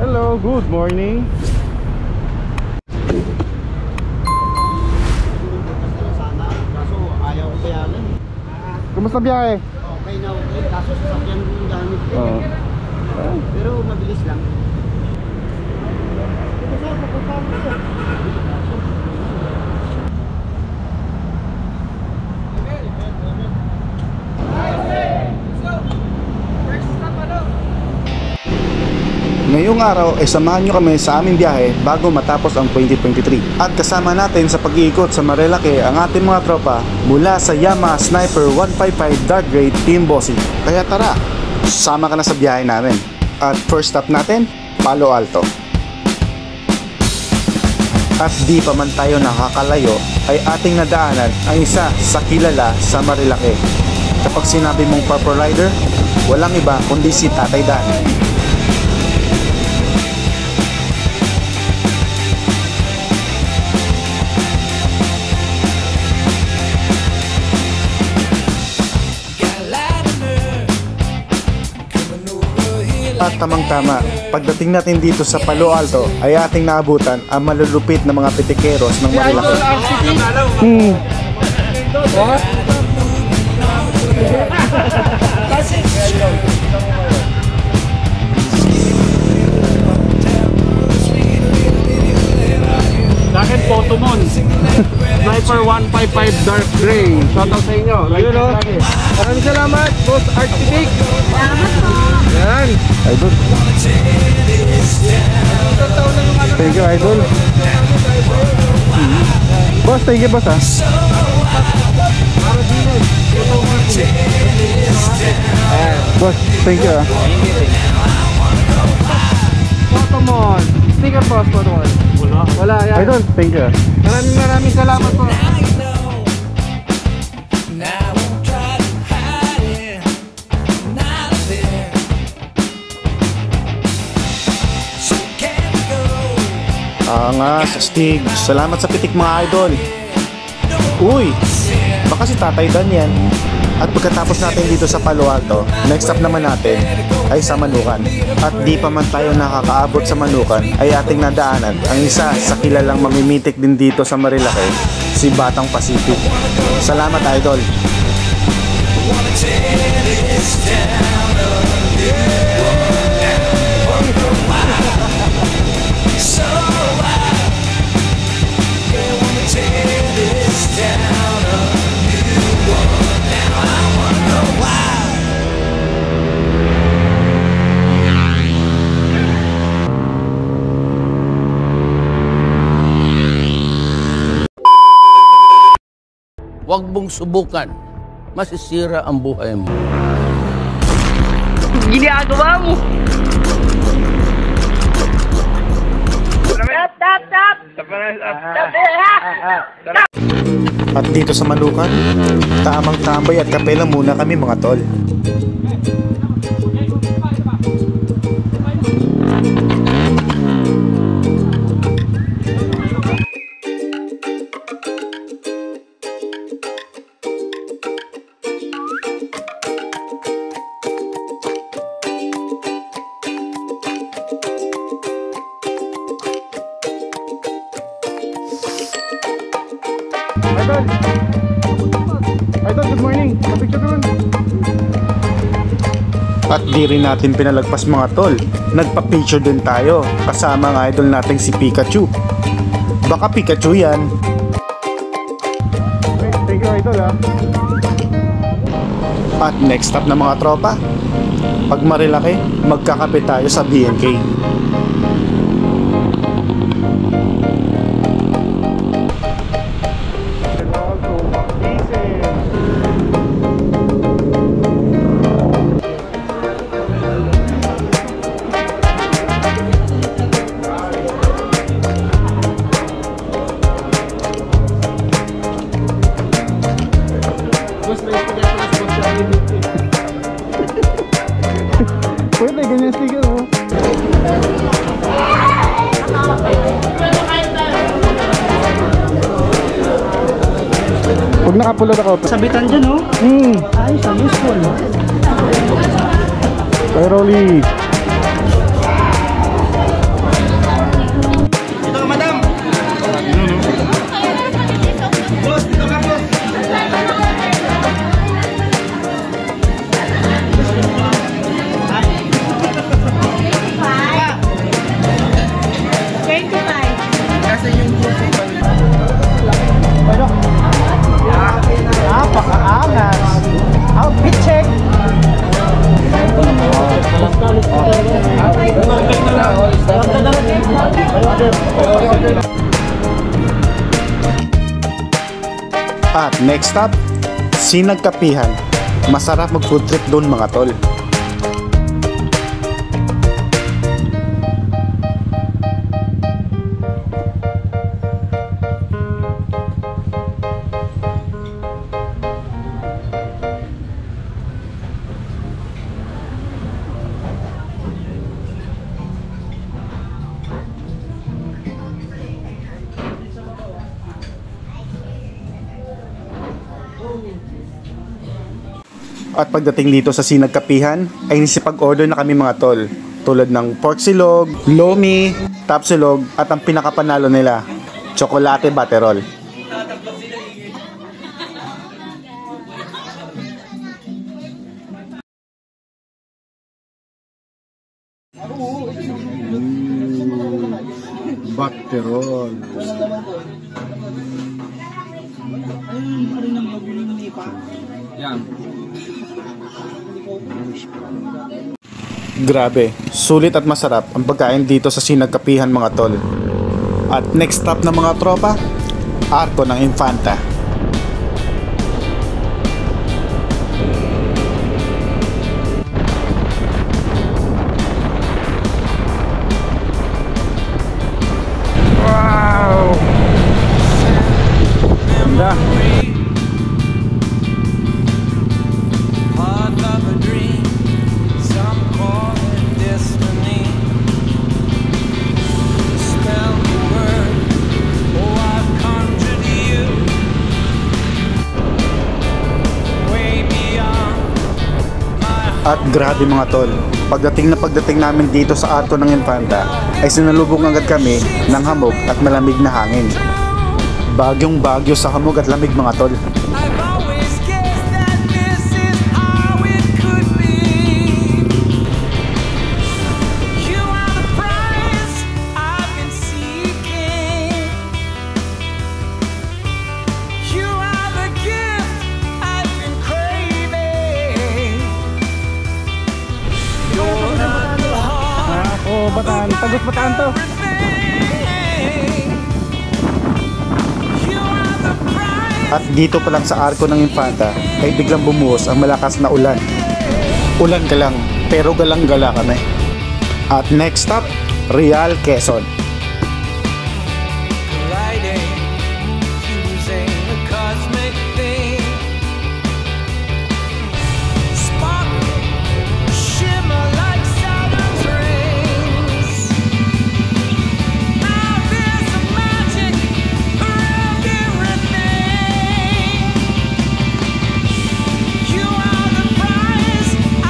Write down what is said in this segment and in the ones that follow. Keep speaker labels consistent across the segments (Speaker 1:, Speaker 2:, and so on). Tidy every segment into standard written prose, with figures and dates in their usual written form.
Speaker 1: Hello, good morning.
Speaker 2: Kaso ayaw ko bayaran.
Speaker 1: Kumusta biyahe?
Speaker 2: Okay na okay, kaso sasakyan yung gamit ko.
Speaker 1: Oo.
Speaker 2: Pero mabilis lang.
Speaker 1: Ngayong araw ay samahan nyo kami sa aming biyahe bago matapos ang 2023. At kasama natin sa pag-iikot sa Marilake ang ating mga tropa mula sa Yamaha Sniper 155 Dark Grade Team Bossy. Kaya tara, sama ka na sa biyahe namin. At first stop natin, Palo Alto. At di pa man tayo nakakalayo ay ating nadaanan ang isa sa kilala sa Marilake. Kapag sinabi mong Purple Rider, walang iba kundi si Tatay Dan. At tamang-tama, pagdating natin dito sa Palo Alto ay ating naabutan ang malulupit na mga pitikeros ng Marilake.
Speaker 3: Bakit Potomon? Sniper 155 Dark Gray. Shoutout sa inyo. Ayun o. Maraming salamat, Boss Arctic. Salamat po. Yan.
Speaker 1: Idol. Thank you, Idol. Boss, thank you, boss ha. Boss, thank you ha.
Speaker 3: Potomon. Sticker boss, Potomon. Wala, yan.
Speaker 1: Idol, thank you ha.
Speaker 3: Maraming salamat po.
Speaker 1: Nga, sa Stig. Salamat sa pitik mga idol. Uy, baka si Tatay Dan yan. At pagkatapos natin dito sa Palo Alto, next stop naman natin ay sa Manukan. At di pa man tayo nakakaabot sa Manukan ay ating nadaanan ang isa sa kilalang mamimitik din dito sa Marilake, si Batang Pacific. Salamat idol.
Speaker 4: Huwag mong subukan. Masisira ang buhay mo.
Speaker 5: Ginagawa mo!
Speaker 1: At dito sa Manukan, tamang tambay at kape lang muna kami mga tol. Idol! Idol, good morning! Kapicture naman! At di rin natin pinalagpas mga tol. Nagpa-picture din tayo kasama ang idol nating si Pikachu. Baka Pikachu yan. Thank you idol ha. At next stop na mga tropa. Pag Marilake, magkakape tayo sa BNK. Pwede, ganyan sticker mo. Pag nakapulot ako.
Speaker 2: Sabitan dyan oh. Ayos, useful.
Speaker 1: Kay Rolly. Next stop, Sinagkapihan. Masarap mag food trip doon mga tol. At pagdating dito sa Sinagkapihan, ay nisipag-order na kami mga tol. Tulad ng pork silog, lomi, tapsilog, at ang pinakapanalo nila, tsokolate baterol. Baterol. Grabe, sulit at masarap ang pagkain dito sa Sinagkapihan mga tol. At next stop ng mga tropa, Arco ng Infanta.
Speaker 3: Wow! Ganda.
Speaker 1: At grabe mga tol, pagdating namin dito sa Arco ng Infanta ay sinalubong agad kami ng hamog at malamig na hangin. Bagyong bagyo sa hamog at lamig mga tol.
Speaker 3: Bataan, Tagus Bataan to.
Speaker 1: At dito pa lang sa Arco ng Infanta ay biglang bumuhos ang malakas na ulan. Ulan ka lang, pero galang-gala kami. At next stop, Real Quezon.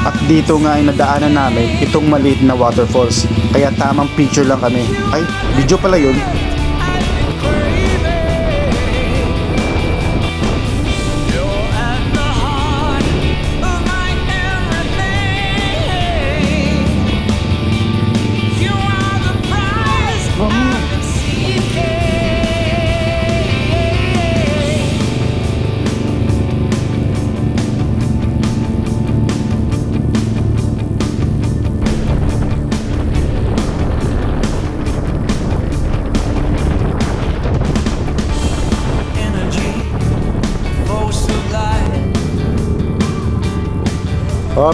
Speaker 1: At dito nga ay nadaanan namin itong maliit na waterfalls. Kaya tamang picture lang kami. Ay, video pala yun.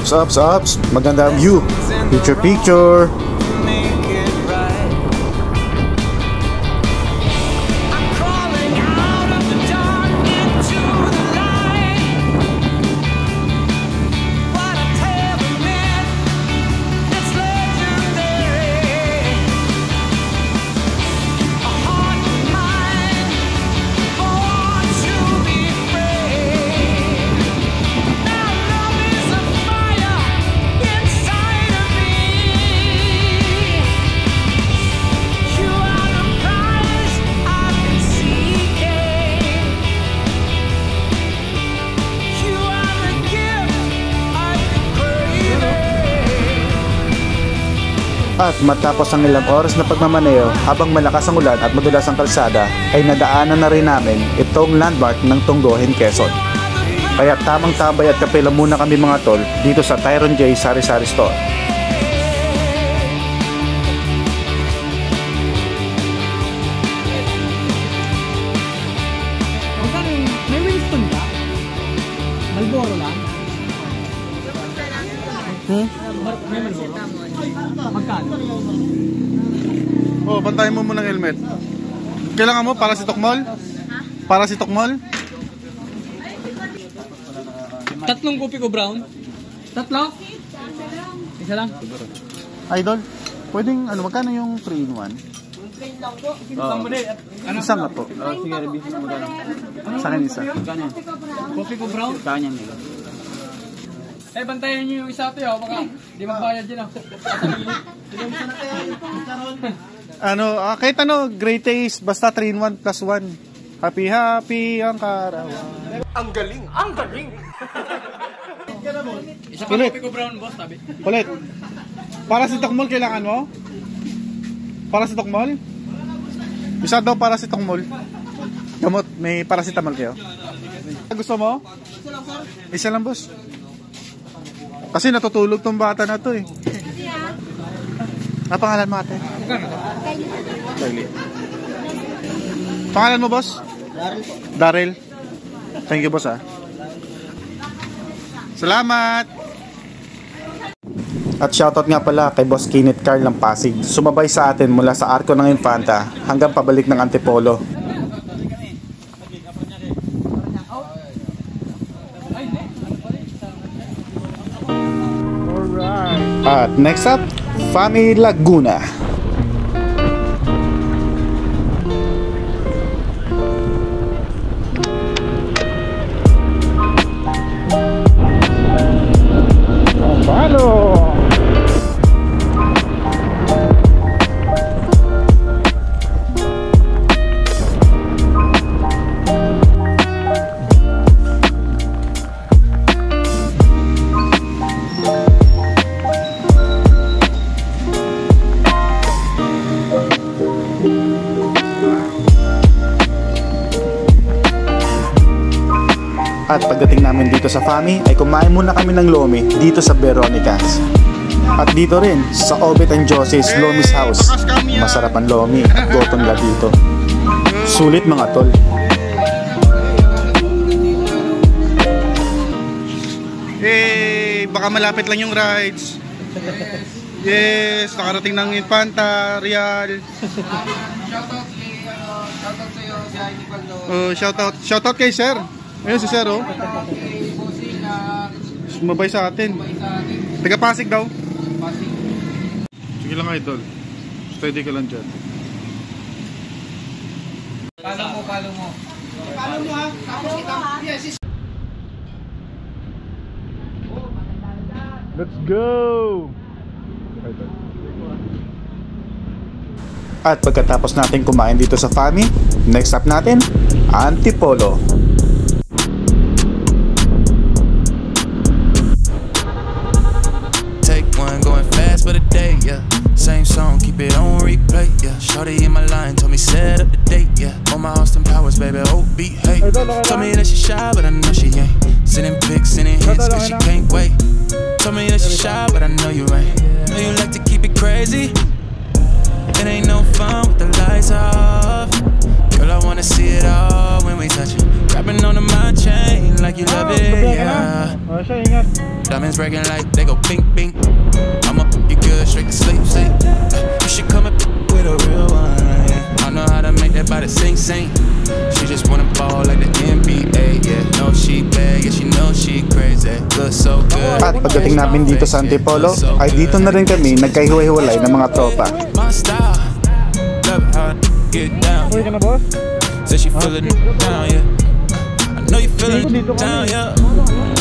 Speaker 1: Ops. Maganda ang view. Picture. At matapos ang ilang oras na pagmamaneo habang malakas ang ulan at madulas ang kalsada, ay nadaanan na rin namin itong landmark ng Tunggohin, Quezon. Kaya tamang tambay at kapela muna kami mga tol dito sa Tyron J Sari-Sari Store.
Speaker 2: May Winston.
Speaker 1: Oh, bantayan mo muna ng helmet. Kailangan mo para si Tokmol? Para si Tokmol?
Speaker 3: Tatlong kopi ko brown. Tatlo? Isa lang.
Speaker 1: Idol, pwedeng ano, magkano yung 3-in-1? Isa nga po.
Speaker 2: Sige, revision mo magkano.
Speaker 1: Sa akin isa.
Speaker 3: Kopi ko brown.
Speaker 2: Kanya nila.
Speaker 3: Eh, bantayan nyo yung isa ito yun. Baka di magbayad dyan ako.
Speaker 1: Ano, kahit ano, great taste, basta 3-in-1 plus 1. Happy, happy ang karawan.
Speaker 3: Isa pa
Speaker 1: Ulit.
Speaker 3: kopi ko brown, boss, sabi.
Speaker 1: Ulit. Para si Tokmol, kailangan mo? Para si Tokmol? Isa daw para si Tokmol. Gamot, may paracetamol kayo. Gusto mo? Isa lang, boss. Kasi natutulog tong bata na to eh. Ano pangalan mo ate? Kylie. Pangalan mo, boss? Daryl. Thank you, boss, ah. Salamat! At shoutout nga pala kay Boss Kenneth Carl ng Pasig. Sumabay sa atin mula sa Arco ng Infanta hanggang pabalik ng Antipolo. At next up, Fami Laguna. Palo! At pagdating namin dito sa Fami ay kumain muna kami ng lomi dito sa Veronicas. At dito rin sa Obet and Josie's Lomi's House. Masarap ang lomi at goton la dito. Sulit mga tol. Baka malapit lang yung rides. Yes, nakarating ng Infanta, Real. Shoutout kay Sir. Ayun si Sir, oh. Sumabay sa atin. Taga Pasig daw. Sige lang, idol. Steady ka lang dyan.
Speaker 3: Palo mo. Palo mo ha. Tapos kita. Yes.
Speaker 1: Let's go! At pagkatapos natin kumain dito sa Fami, next up natin, Antipolo.
Speaker 5: For the day, yeah. Same song, keep it on replay, yeah. Shorty in my line, told me set up the date, yeah. On my Austin Powers, baby, oh beat, hey. Told me that she shy, but I know she ain't. Sending pics, sending hits, cause she can't wait. Told me that she shy, but I know you ain't. Know you like to keep it crazy. It ain't no fun with the lights off. Girl, I wanna see it all when we touch it. Grabbing on my chain like you love it, yeah. Diamonds breaking like they go pink, pink. I'm up, you good, straight to sleep, sleep. You should come up with a real one, yeah. I know how to make that body sing, sing. She just wanna ball like the NBA, yeah. No, she bad, yeah, she know she crazy. Look so good.
Speaker 1: At pagdating namin dito sa Antipolo, ay dito na rin kami nagkahiwa-hiwalay ng mga tropa.
Speaker 5: My style, love how I get down.
Speaker 1: Uy ka na, boss?
Speaker 5: Say she feeling down, yeah. I know you feeling down, yeah.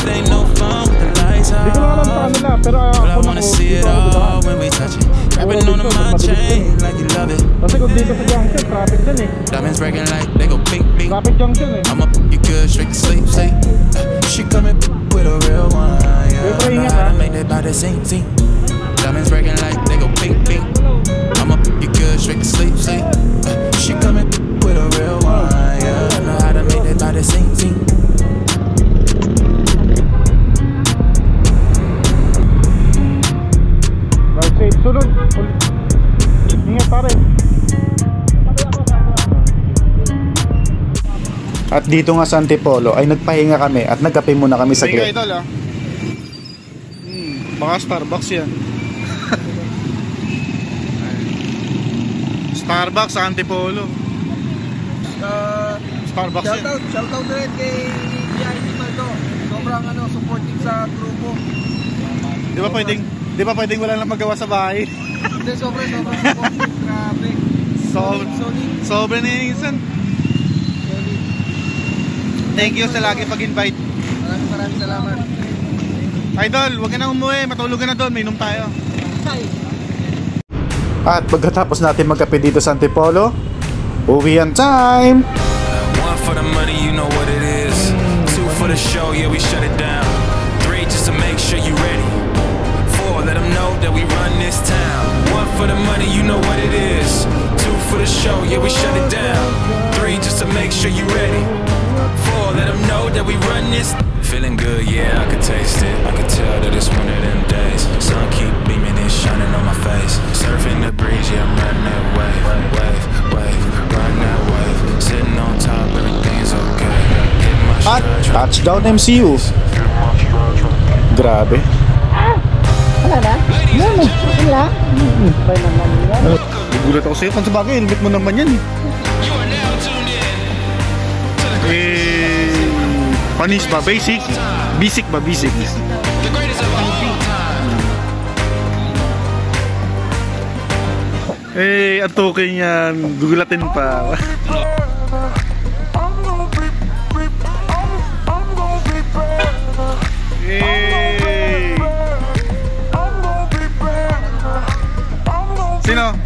Speaker 5: It ain't no fun with the lights out. But I wanna see it all when we touch it. Grabbing on my chain like you love it.
Speaker 1: Kasi kung dito sa junction, traffic din eh.
Speaker 5: Diamonds breaking like they go pink, pink.
Speaker 1: Traffic junction eh.
Speaker 5: I'm up, you good, straight to sleep, sleep. She coming with a real one, yeah. I know how to make that body sing, sing. Diamonds breaking like they go pink, pink. I'm up, you good, straight to sleep, sleep. She coming with a real one, yeah. I know how to make that body sing, sing.
Speaker 1: Sunod. Ingat pare. At dito nga sa Antipolo ay nagpahinga kami at nagkape muna kami sa saglit. Idol, ah. Baka Starbucks yan. Starbucks sa Antipolo. Starbucks yan.
Speaker 3: Shoutout rin kay VIP Maldo. Sobrang supportive sa grupo.
Speaker 1: Di ba pwedeng wala lang magawa sa bahay?
Speaker 3: Hindi, sobrang supportive. Grabe. Solid.
Speaker 1: Sobrang ninisan.
Speaker 3: Solid.
Speaker 1: Thank you sa lagi pag-invite.
Speaker 3: Maraming salamat.
Speaker 1: Idol, huwag ka na umuwi. Matulog ka na doon. May inom tayo.
Speaker 3: Bye.
Speaker 1: At pagkatapos natin magkape dito sa Antipolo, uwian time!
Speaker 5: One for the money, you know what it is. Two for the show, yeah, we shut it down. Three, just to make sure you ready. Four, let them know that we run this town. One for the money, you know what it is. Two for the show, yeah, we shut it down. Three, just to make sure you ready. Four, let them know that we run this. Feeling good, yeah, I can taste it. I can tell that it's one of them days. Sun keep beaming and shining on my face. Surfing the breeze, yeah, I'm riding that wave. Riding that wave. Sitting on top, everything's okay. Hit my
Speaker 1: At
Speaker 5: stride,
Speaker 1: touchdown MCU. Grabe. Gugulat ako sa'yo. Kung sabagay, helmet mo naman yan. Panis ba? Basic? Basic ba? Basic. Ang token yan. Gugulatin pa. Sino?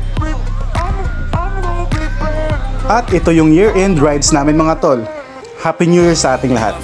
Speaker 1: At ito yung year-end rides namin mga tol. Happy New Year sa ating lahat.